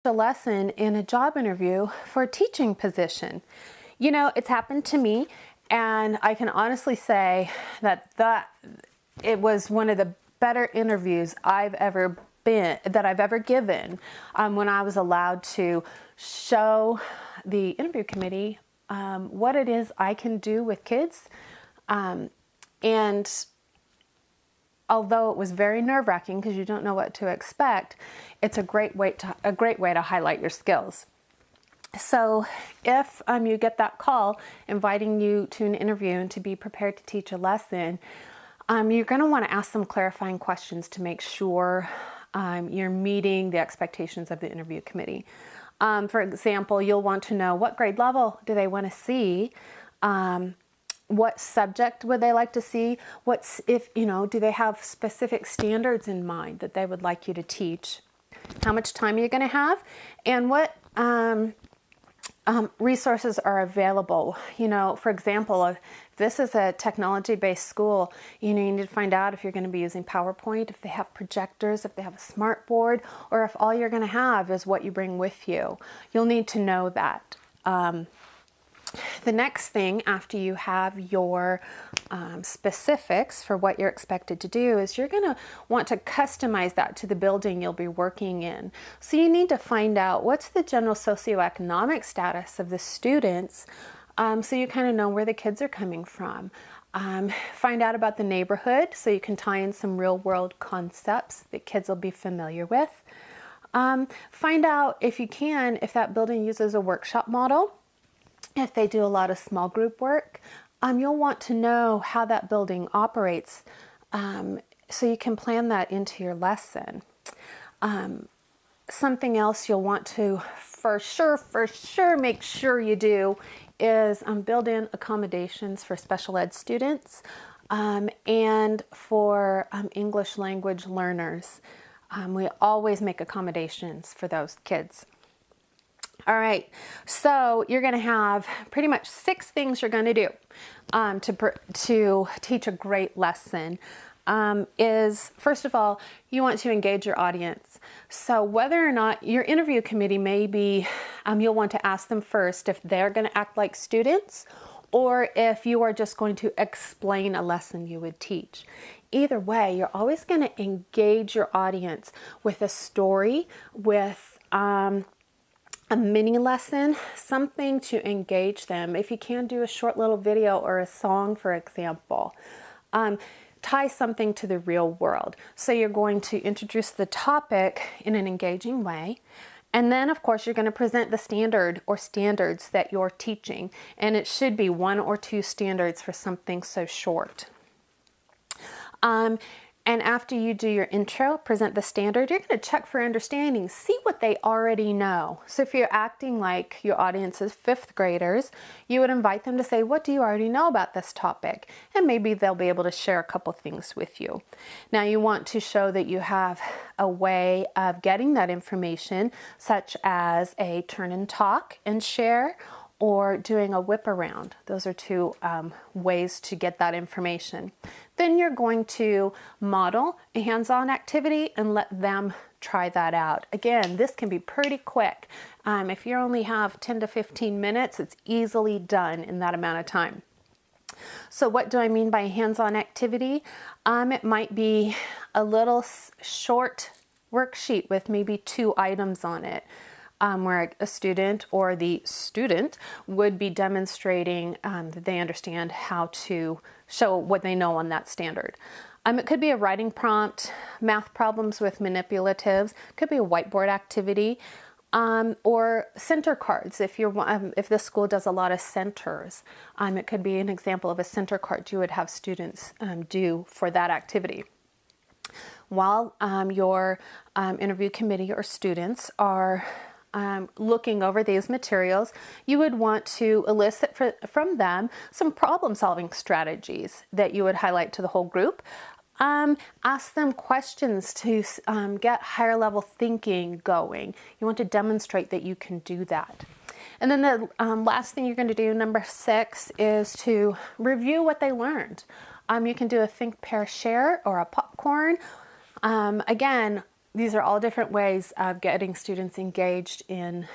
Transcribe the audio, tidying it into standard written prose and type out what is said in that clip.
a lesson in a job interview for a teaching position. You know, it's happened to me, and I can honestly say that it was one of the better interviews I've ever given, when I was allowed to show the interview committee what it is I can do with kids. And although it was very nerve-wracking because you don't know what to expect, it's a great way to highlight your skills. So if you get that call inviting you to an interview and to be prepared to teach a lesson, you're going to want to ask some clarifying questions to make sure you're meeting the expectations of the interview committee. For example, you'll want to know what grade level do they want to see, what subject would they like to see, do they have specific standards in mind that they would like you to teach, how much time you're going to have, and what resources are available. For example, if this is a technology-based school, you need to find out if you're going to be using PowerPoint, if they have projectors, if they have a smart board, or if all you're going to have is what you bring with you. You'll need to know that. The next thing after you have your specifics for what you're expected to do is you're going to want to customize that to the building you'll be working in. So you need to find out what's the general socioeconomic status of the students, so you kind of know where the kids are coming from. Find out about the neighborhood so you can tie in some real world concepts that kids will be familiar with. Find out, if you can, if that building uses a workshop model. If they do a lot of small group work, you'll want to know how that building operates, so you can plan that into your lesson. Something else you'll want to for sure make sure you do is build in accommodations for special ed students and for English language learners. We always make accommodations for those kids. All right, so you're going to have pretty much 6 things you're going to do to teach a great lesson. Is first of all, you want to engage your audience. So whether or not your interview committee may be, you'll want to ask them first if they're going to act like students or if you are just going to explain a lesson you would teach. Either way, you're always going to engage your audience with a story, with a mini lesson, something to engage them. If you can, do a short little video or a song, for example. Tie something to the real world. So you're going to introduce the topic in an engaging way. And then, of course, you're going to present the standard or standards that you're teaching. And it should be 1 or 2 standards for something so short. And after you do your intro, present the standard, you're going to check for understanding, see what they already know. So if you're acting like your audience is 5th graders, you would invite them to say, what do you already know about this topic? And maybe they'll be able to share a couple things with you. Now you want to show that you have a way of getting that information, such as a turn and talk and share, or doing a whip around. Those are 2 ways to get that information. Then you're going to model a hands-on activity and let them try that out. Again, this can be pretty quick. If you only have 10 to 15 minutes, it's easily done in that amount of time. So what do I mean by a hands-on activity? It might be a little short worksheet with maybe 2 items on it. Where a student or the student would be demonstrating that they understand how to show what they know on that standard. It could be a writing prompt, math problems with manipulatives, could be a whiteboard activity, or center cards. If the school does a lot of centers, it could be an example of a center card you would have students do for that activity. While your interview committee or students are looking over these materials, you would want to elicit from them some problem-solving strategies that you would highlight to the whole group. Ask them questions to get higher level thinking going. You want to demonstrate that you can do that. And then the last thing you're going to do, number 6, is to review what they learned. You can do a think, pair, share, or a popcorn. Again, these are all different ways of getting students engaged in